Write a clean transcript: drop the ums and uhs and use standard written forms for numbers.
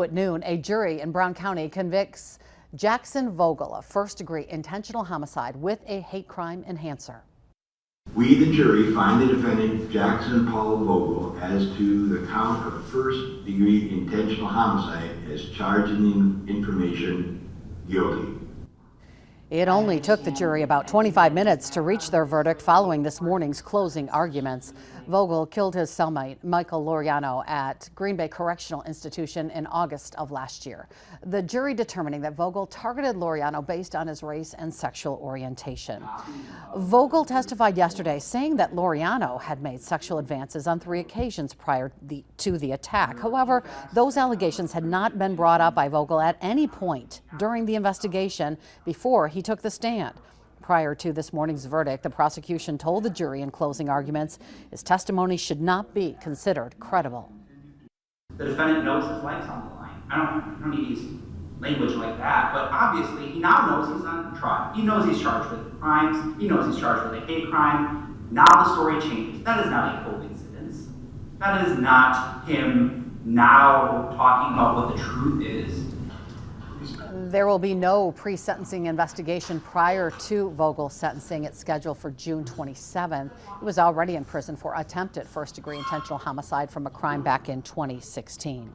At noon, a jury in Brown County convicts Jackson Vogel of first-degree intentional homicide with a hate crime enhancer. We, the jury, find the defendant Jackson Paul Vogel as to the count of first-degree intentional homicide as charged in the information guilty. It only took the jury about 25 minutes to reach their verdict following this morning's closing arguments. Vogel killed his cellmate, Michael Laureano, at Green Bay Correctional Institution in August of last year. The jury determining that Vogel targeted Laureano based on his race and sexual orientation. Vogel testified yesterday saying that Laureano had made sexual advances on 3 occasions prior to the attack. However, those allegations had not been brought up by Vogel at any point during the investigation before he took the stand. Prior to this morning's verdict, the prosecution told the jury in closing arguments his testimony should not be considered credible. The defendant knows his life's on the line. I don't need to use language like that, but obviously he now knows he's on trial. He knows he's charged with crimes. He knows he's charged with a hate crime. Now the story changes. That is not a coincidence. That is not him now talking about what the truth is. There will be no pre-sentencing investigation prior to Vogel's sentencing. It's scheduled for June 27th. He was already in prison for attempted first-degree intentional homicide from a crime back in 2016.